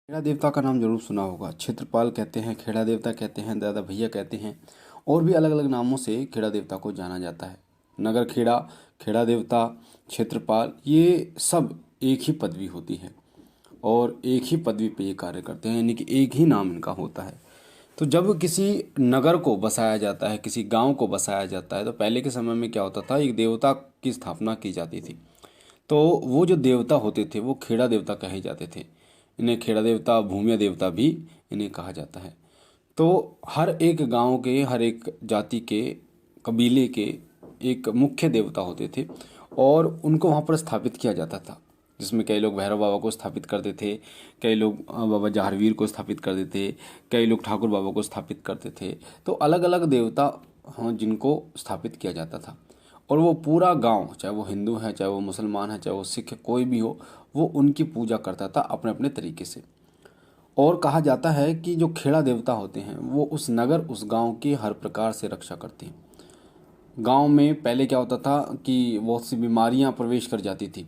खेड़ा देवता का नाम जरूर सुना होगा। क्षेत्रपाल कहते हैं, खेड़ा देवता कहते हैं, दादा भैया कहते हैं और भी अलग अलग नामों से खेड़ा देवता को जाना जाता है। नगर खेड़ा, खेड़ा देवता, क्षेत्रपाल, ये सब एक ही पदवी होती है और एक ही पदवी पे ये कार्य करते हैं, यानी कि एक ही नाम इनका होता है। तो जब किसी नगर को बसाया जाता है, किसी गांव को बसाया जाता है, तो पहले के समय में क्या होता था, एक देवता की स्थापना की जाती थी। तो वो जो देवता होते थे वो खेड़ा देवता कहे जाते थे। इन्हें खेड़ा देवता, भूमिया देवता भी इन्हें कहा जाता है। तो हर एक गांव के, हर एक जाति के, कबीले के एक मुख्य देवता होते थे और उनको वहाँ पर स्थापित किया जाता था, जिसमें कई लोग भैरव बाबा को स्थापित करते थे, कई लोग बाबा जहारवीर को स्थापित करते थे, कई लोग ठाकुर बाबा को स्थापित करते थे। तो अलग अलग देवता हैं जिनको स्थापित किया जाता था और वो पूरा गांव, चाहे वो हिंदू है, चाहे वो मुसलमान है, चाहे वो सिख है, कोई भी हो, वो उनकी पूजा करता था अपने अपने तरीके से। और कहा जाता है कि जो खेड़ा देवता होते हैं वो उस नगर, उस गांव की हर प्रकार से रक्षा करते हैं। गांव में पहले क्या होता था कि बहुत सी बीमारियां प्रवेश कर जाती थी,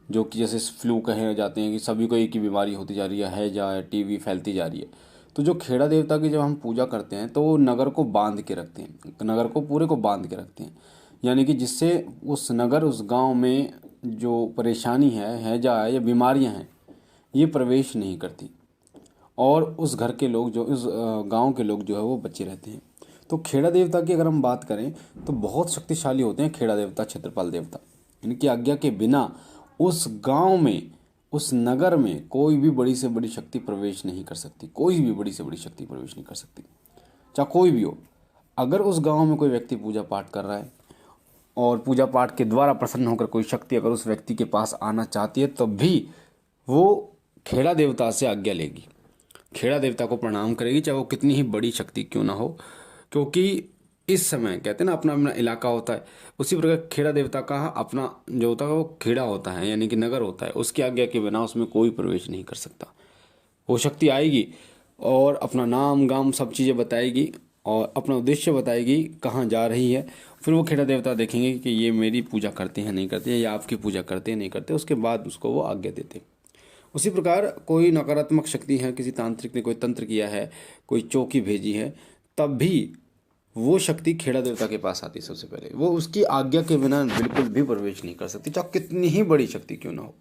जो कि जैसे फ्लू कहे जाते हैं कि सभी को एक ही बीमारी होती जा रही है, हैजा, टीवी फैलती जा रही है। तो जो खेड़ा देवता की जब हम पूजा करते हैं तो वो नगर को बांध के रखते हैं, नगर को पूरे को बांध के रखते हैं, यानी कि जिससे उस नगर, उस गांव में जो परेशानी है, हैजा है या बीमारियां हैं, ये प्रवेश नहीं करती और उस घर के लोग, जो उस गांव के लोग जो है वो बचे रहते हैं। तो खेड़ा देवता की अगर हम बात करें तो बहुत शक्तिशाली होते हैं खेड़ा देवता, क्षेत्रपाल देवता। इनकी आज्ञा के बिना उस गांव में, उस नगर में कोई भी बड़ी से बड़ी शक्ति प्रवेश नहीं कर सकती, कोई भी बड़ी से बड़ी शक्ति प्रवेश नहीं कर सकती, चाहे कोई भी हो। अगर उस गांव में कोई व्यक्ति पूजा पाठ कर रहा है और पूजा पाठ के द्वारा प्रसन्न होकर कोई शक्ति अगर उस व्यक्ति के पास आना चाहती है, तब भी वो खेड़ा देवता से आज्ञा लेगी, खेड़ा देवता को प्रणाम करेगी, चाहे वो कितनी ही बड़ी शक्ति क्यों ना हो। क्योंकि इस समय कहते हैं ना, अपना अपना इलाका होता है, उसी प्रकार खेड़ा देवता का अपना जो होता है वो खेड़ा होता है, यानी कि नगर होता है, उसकी आज्ञा के बिना उसमें कोई प्रवेश नहीं कर सकता। वो शक्ति आएगी और अपना नाम गाम सब चीज़ें बताएगी और अपना उद्देश्य बताएगी, कहाँ जा रही है। फिर वो खेड़ा देवता देखेंगे कि ये मेरी पूजा करते हैं नहीं करते, या आपकी पूजा करते हैं नहीं करते, उसके बाद उसको वो आज्ञा देते। उसी प्रकार कोई नकारात्मक शक्ति है, किसी तांत्रिक ने कोई तंत्र किया है, कोई चौकी भेजी है, तब भी वो शक्ति खेड़ा देवता के पास आती है। सबसे पहले वो उसकी आज्ञा के बिना बिल्कुल भी प्रवेश नहीं कर सकती, चाहे कितनी ही बड़ी शक्ति क्यों ना हो।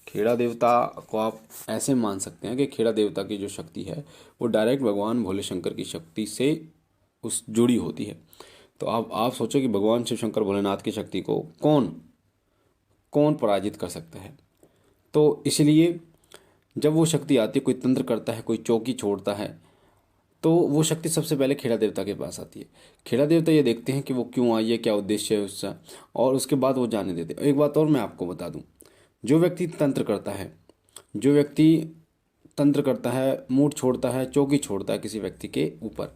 खेड़ा देवता को आप ऐसे मान सकते हैं कि खेड़ा देवता की जो शक्ति है वो डायरेक्ट भगवान भोले शंकर की शक्ति से उस जुड़ी होती है। तो आप सोचो कि भगवान शिव शंकर भोलेनाथ की शक्ति को कौन कौन पराजित कर सकता है। तो इसलिए जब वो शक्ति आती है, कोई तंत्र करता है, कोई चौकी छोड़ता है, तो वो शक्ति सबसे पहले खेड़ा देवता के पास आती है। खेड़ा देवता ये देखते हैं कि वो क्यों आई है, क्या उद्देश्य है उसका, और उसके बाद वो जाने देते हैं। एक बात और मैं आपको बता दूं, जो व्यक्ति तंत्र करता है, जो व्यक्ति तंत्र करता है, मूठ छोड़ता है, चौकी छोड़ता है किसी व्यक्ति के ऊपर,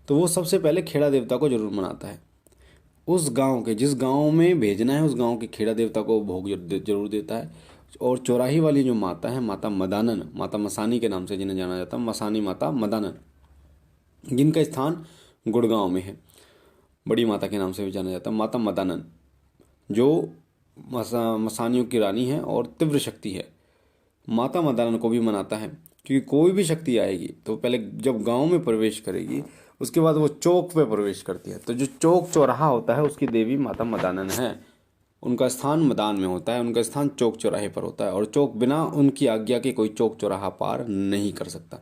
तो वो सबसे पहले खेड़ा देवता को जरूर मनाता है। उस गांव के, जिस गांव में भेजना है, उस गांव के खेड़ा देवता को भोग जरूर देता है। और चौराही वाली जो माता है, माता मदानन, माता मसानी के नाम से जिन्हें जाना जाता है, मसानी माता मदानन, जिनका स्थान गुड़गांव में है, बड़ी माता के नाम से भी जाना जाता है, माता मदानन, जो मसानियों की रानी है और तीव्र शक्ति है। माता मदानन को भी मनाता है, क्योंकि कोई भी शक्ति आएगी तो पहले जब गांव में प्रवेश करेगी, उसके बाद वो चौक पे प्रवेश करती है। तो जो चौक चौराहा होता है उसकी देवी माता मदानन है, उनका स्थान मैदान में होता है, उनका स्थान चौक चौराहे पर होता है और चौक बिना उनकी आज्ञा के कोई चौक चौराहा पार नहीं कर सकता।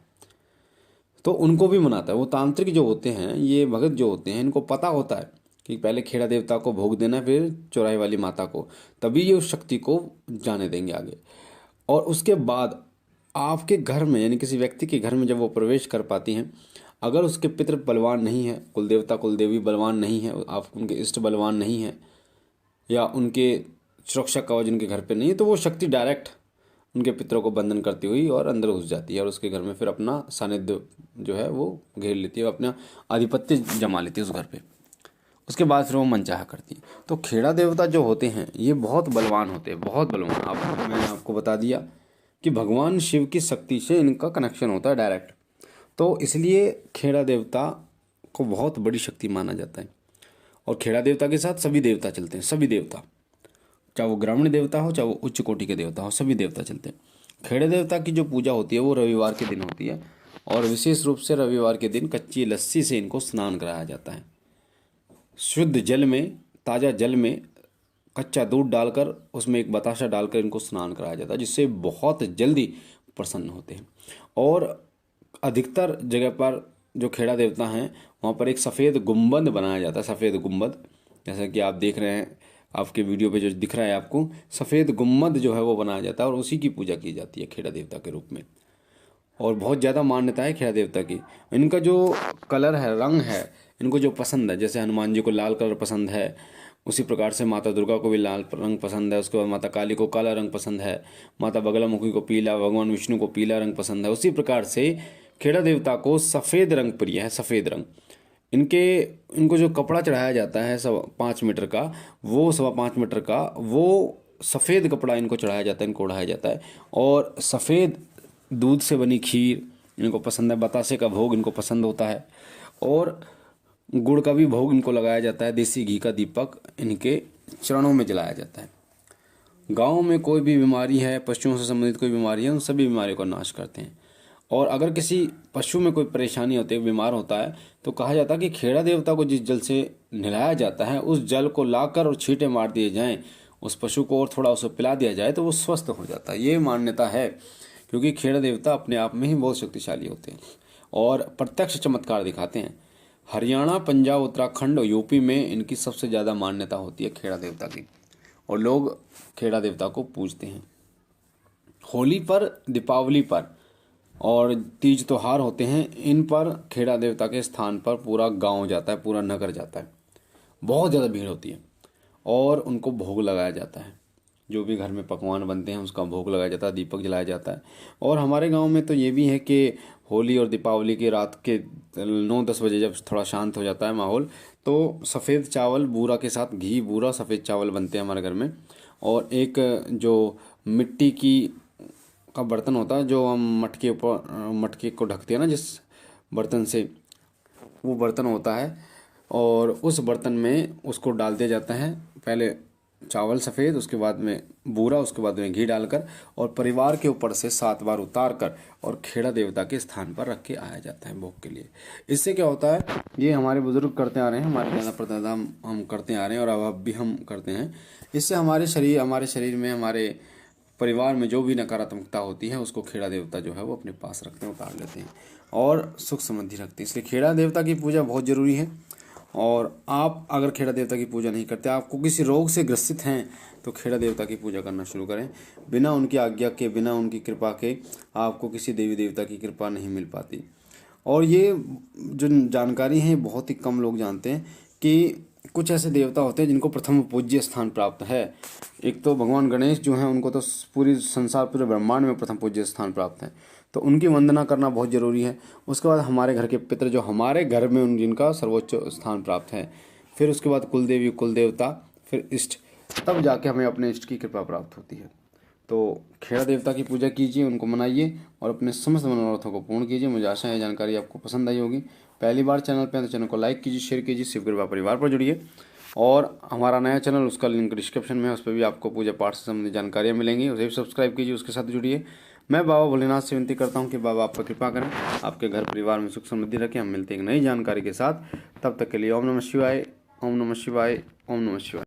तो उनको भी मनाता है। वो तांत्रिक जो होते हैं, ये भगत जो होते हैं, इनको पता होता है कि पहले खेड़ा देवता को भोग देना, फिर चौराहे वाली माता को, तभी ये उस शक्ति को जाने देंगे आगे। और उसके बाद आपके घर में, यानी किसी व्यक्ति के घर में जब वो प्रवेश कर पाती हैं, अगर उसके पितृ बलवान नहीं है, कुल देवता कुल देवी बलवान नहीं है, आप उनके इष्ट बलवान नहीं है, या उनके सुरक्षा कवच उनके घर पे नहीं है, तो वो शक्ति डायरेक्ट उनके पितरों को बंधन करती हुई और अंदर घुस जाती है और उसके घर में फिर अपना सानिध्य जो है वो घेर लेती है, अपना आधिपत्य जमा लेती है उस घर पे। उसके बाद फिर वो मनचाहा करती है। तो खेड़ा देवता जो होते हैं ये बहुत बलवान होते हैं, बहुत बलवान। मैंने आपको बता दिया कि भगवान शिव की शक्ति से इनका कनेक्शन होता है डायरेक्ट। तो इसलिए खेड़ा देवता को बहुत बड़ी शक्ति माना जाता है। और खेड़ा देवता के साथ सभी देवता चलते हैं, सभी देवता, चाहे वो ग्रामीण देवता हो, चाहे वो उच्च कोटि के देवता हो, सभी देवता चलते हैं। खेड़ा देवता की जो पूजा होती है वो रविवार के दिन होती है और विशेष रूप से रविवार के दिन कच्ची लस्सी से इनको स्नान कराया जाता है। शुद्ध जल में, ताज़ा जल में कच्चा दूध डालकर उसमें एक बताशा डालकर इनको स्नान कराया जाता है, जिससे बहुत जल्दी प्रसन्न होते हैं। और अधिकतर जगह पर जो खेड़ा देवता हैं वहाँ पर एक सफ़ेद गुंबद बनाया जाता है, सफ़ेद गुंबद, जैसा कि आप देख रहे हैं आपके वीडियो पे जो दिख रहा है आपको, सफ़ेद गुंबद जो है वो बनाया जाता है और उसी की पूजा की जाती है खेड़ा देवता के रूप में। और बहुत ज़्यादा मान्यता है खेड़ा देवता की। इनका जो कलर है, रंग है, इनको जो पसंद है, जैसे हनुमान जी को लाल कलर पसंद है, उसी प्रकार से माता दुर्गा को भी लाल रंग पसंद है, उसके बाद माता काली को काला रंग पसंद है, माता बगलामुखी को पीला, भगवान विष्णु को पीला रंग पसंद है। उसी प्रकार से खेड़ा देवता को सफ़ेद रंग प्रिय है, सफ़ेद रंग। इनको जो कपड़ा चढ़ाया जाता है 5.25 मीटर का, वो 5.25 मीटर का वो सफ़ेद कपड़ा इनको चढ़ाया जाता है, इनको ओढ़ाया जाता है। और सफ़ेद दूध से बनी खीर इनको पसंद है, बतासे का भोग इनको पसंद होता है और गुड़ का भी भोग इनको लगाया जाता है। देसी घी का दीपक इनके चरणों में जलाया जाता है। गांव में कोई भी बीमारी है, पशुओं से संबंधित कोई बीमारी है, उन सभी बीमारियों का नाश करते हैं। और अगर किसी पशु में कोई परेशानी होती है, बीमार होता है, तो कहा जाता है कि खेड़ा देवता को जिस जल से नहलाया जाता है उस जल को लाकर और छींटे मार दिए जाएं, उस पशु को और थोड़ा उसे पिला दिया जाए तो वो स्वस्थ हो जाता है। ये मान्यता है, क्योंकि खेड़ा देवता अपने आप में ही बहुत शक्तिशाली होते हैं और प्रत्यक्ष चमत्कार दिखाते हैं। हरियाणा, पंजाब, उत्तराखंड और यूपी में इनकी सबसे ज़्यादा मान्यता होती है खेड़ा देवता की और लोग खेड़ा देवता को पूजते हैं। होली पर, दीपावली पर और तीज त्योहार होते हैं, इन पर खेड़ा देवता के स्थान पर पूरा गांव जाता है, पूरा नगर जाता है। बहुत ज़्यादा भीड़ होती है और उनको भोग लगाया जाता है। जो भी घर में पकवान बनते हैं उसका भोग लगाया जाता है, दीपक जलाया जाता है। और हमारे गांव में तो ये भी है कि होली और दीपावली की रात के 9-10 बजे जब थोड़ा शांत हो जाता है माहौल, तो सफ़ेद चावल बूरा के साथ, घी बूरा सफ़ेद चावल बनते हैं हमारे घर में। और एक जो मिट्टी की का बर्तन होता है, जो हम मटके को ढकते हैं ना जिस बर्तन से, वो बर्तन होता है और उस बर्तन में उसको डाल दिया जाता है। पहले चावल सफ़ेद, उसके बाद में बूरा, उसके बाद में घी डालकर और परिवार के ऊपर से 7 बार उतार कर और खेड़ा देवता के स्थान पर रख के आया जाता है भोग के लिए। इससे क्या होता है, ये हमारे बुजुर्ग करते आ रहे हैं, हमारे दादा परदादा हम करते आ रहे हैं और अब भी हम करते हैं। इससे हमारे शरीर में, हमारे परिवार में जो भी नकारात्मकता होती है उसको खेड़ा देवता जो है वो अपने पास रखते हैं, उतार लेते हैं और सुख समृद्धि रखते हैं। इसलिए खेड़ा देवता की पूजा बहुत ज़रूरी है। और आप अगर खेड़ा देवता की पूजा नहीं करते, आपको किसी रोग से ग्रसित हैं, तो खेड़ा देवता की पूजा करना शुरू करें। बिना उनकी आज्ञा के, बिना उनकी कृपा के आपको किसी देवी देवता की कृपा नहीं मिल पाती। और ये जो जानकारी है बहुत ही कम लोग जानते हैं कि कुछ ऐसे देवता होते हैं जिनको प्रथम पूज्य स्थान प्राप्त है। एक तो भगवान गणेश जो हैं, उनको तो पूरी संसार, पूरे ब्रह्मांड में प्रथम पूज्य स्थान प्राप्त है, तो उनकी वंदना करना बहुत ज़रूरी है। उसके बाद हमारे घर के पितृ जो हमारे घर में जिनका सर्वोच्च स्थान प्राप्त है, फिर उसके बाद कुलदेवी, कुलदेवता, फिर इष्ट, तब जाके हमें अपने इष्ट की कृपा प्राप्त होती है। तो खेड़ा देवता की पूजा कीजिए, उनको मनाइए और अपने समस्त मनोरथों को पूर्ण कीजिए। मुझे आशा है जानकारी आपको पसंद आई होगी। पहली बार चैनल पे तो चैनल को लाइक कीजिए, शेयर कीजिए, शिव कृपा परिवार पर जुड़िए। और हमारा नया चैनल, उसका लिंक डिस्क्रिप्शन में है, उस पर भी आपको पूजा पाठ से संबंधित जानकारियाँ मिलेंगी, उसे भी सब्सक्राइब कीजिए, उसके साथ जुड़िए। मैं बाबा भोलेनाथ से विनती करता हूँ कि बाबा आप पर कृपा करें, आपके घर परिवार में सुख समृद्धि रखें। हम मिलते हैं एक नई जानकारी के साथ, तब तक के लिए ओम नमः शिवाय, ओम नमः शिवाय, ओम नमः शिवाय।